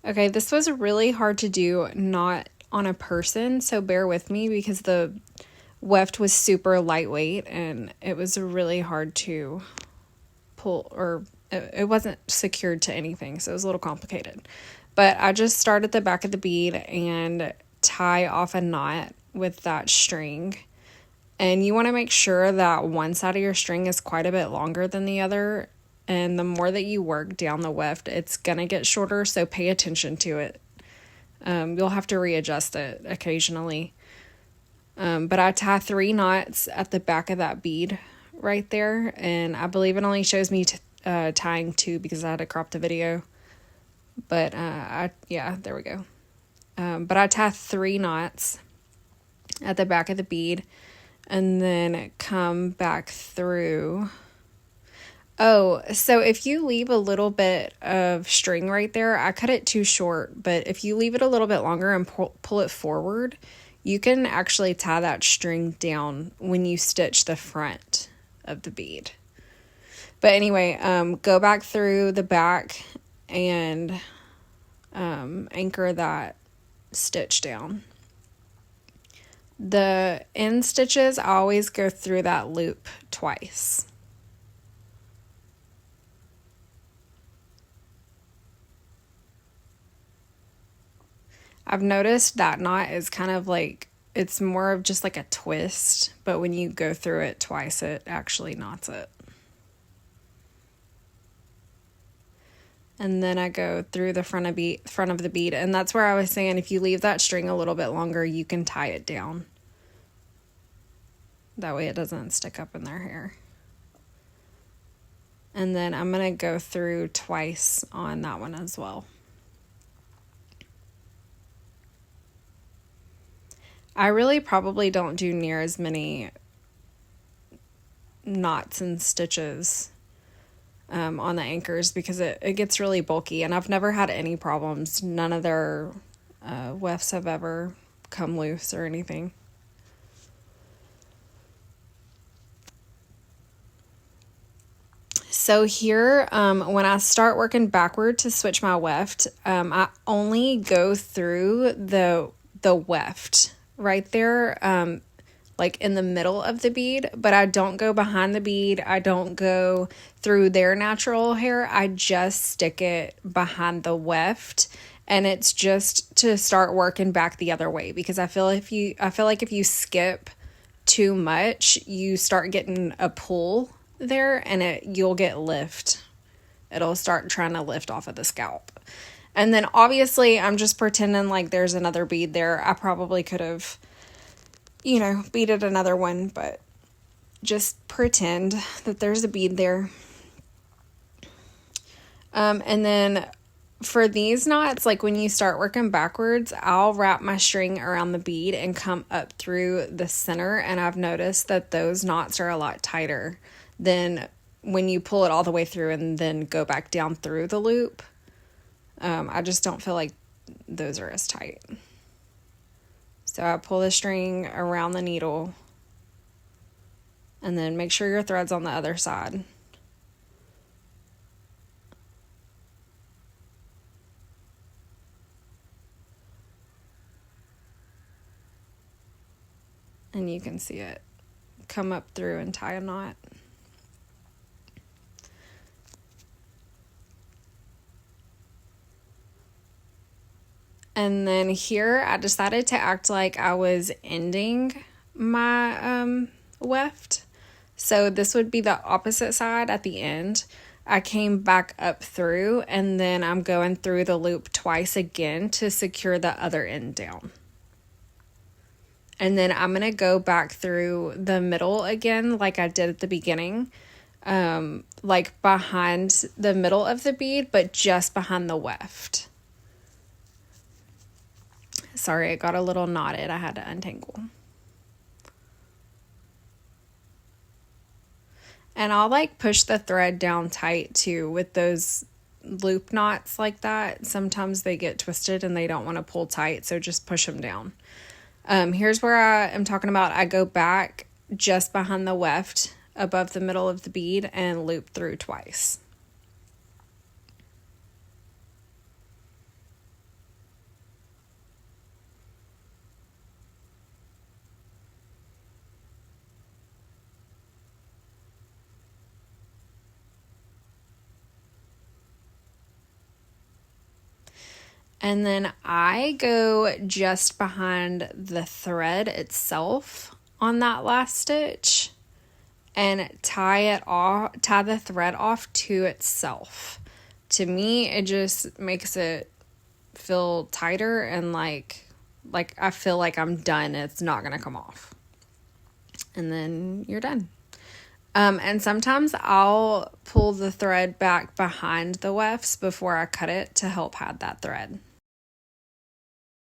Okay, this was really hard to do, not on a person, so bear with me because the weft was super lightweight and it was really hard to pull, or it wasn't secured to anything, so it was a little complicated. But I just start at the back of the bead and tie off a knot with that string. And you want to make sure that one side of your string is quite a bit longer than the other. And the more that you work down the weft, it's going to get shorter, so pay attention to it. You'll have to readjust it occasionally. But I tie 3 knots at the back of that bead right there. And I believe it only shows me tying 2 because I had to crop the video. But there we go. But I tie 3 knots at the back of the bead and then come back through. Oh, so if you leave a little bit of string right there, I cut it too short, but if you leave it a little bit longer and pull it forward, you can actually tie that string down when you stitch the front of the bead. But anyway, go back through the back and anchor that stitch down. The end stitches, I always go through that loop twice. I've noticed that knot is kind of like, it's more of just like a twist, but when you go through it twice, it actually knots it. And then I go through the front of the bead, and that's where I was saying if you leave that string a little bit longer, you can tie it down. That way it doesn't stick up in their hair. And then I'm going to go through twice on that one as well. I really probably don't do near as many knots and stitches on the anchors because it gets really bulky, and I've never had any problems. None of their wefts have ever come loose or anything. So here, when I start working backward to switch my weft, I only go through the weft right there, like in the middle of the bead, but I don't go behind the bead. I don't go through their natural hair. I just stick it behind the weft, and it's just to start working back the other way because I feel like if you skip too much, you start getting a pull there and you'll get lift. It'll start trying to lift off of the scalp. And then obviously I'm just pretending like there's another bead there. I probably could have, beaded another one, but just pretend that there's a bead there. And then for these knots, like when you start working backwards, I'll wrap my string around the bead and come up through the center. And I've noticed that those knots are a lot tighter than when you pull it all the way through and then go back down through the loop. I just don't feel like those are as tight. So I pull the string around the needle and then make sure your thread's on the other side. And you can see it come up through and tie a knot. And then here I decided to act like I was ending my weft. So this would be the opposite side at the end. I came back up through, and then I'm going through the loop twice again to secure the other end down. And then I'm going to go back through the middle again like I did at the beginning. Like behind the middle of the bead, but just behind the weft. Sorry, it got a little knotted. I had to untangle. And I'll push the thread down tight too with those loop knots like that. Sometimes they get twisted and they don't want to pull tight, so just push them down. Here's where I am talking about. I go back just behind the weft above the middle of the bead and loop through twice. And then I go just behind the thread itself on that last stitch and tie the thread off to itself. To me, it just makes it feel tighter and like I feel like I'm done. It's not going to come off. And then you're done. And sometimes I'll pull the thread back behind the wefts before I cut it to help hide that thread.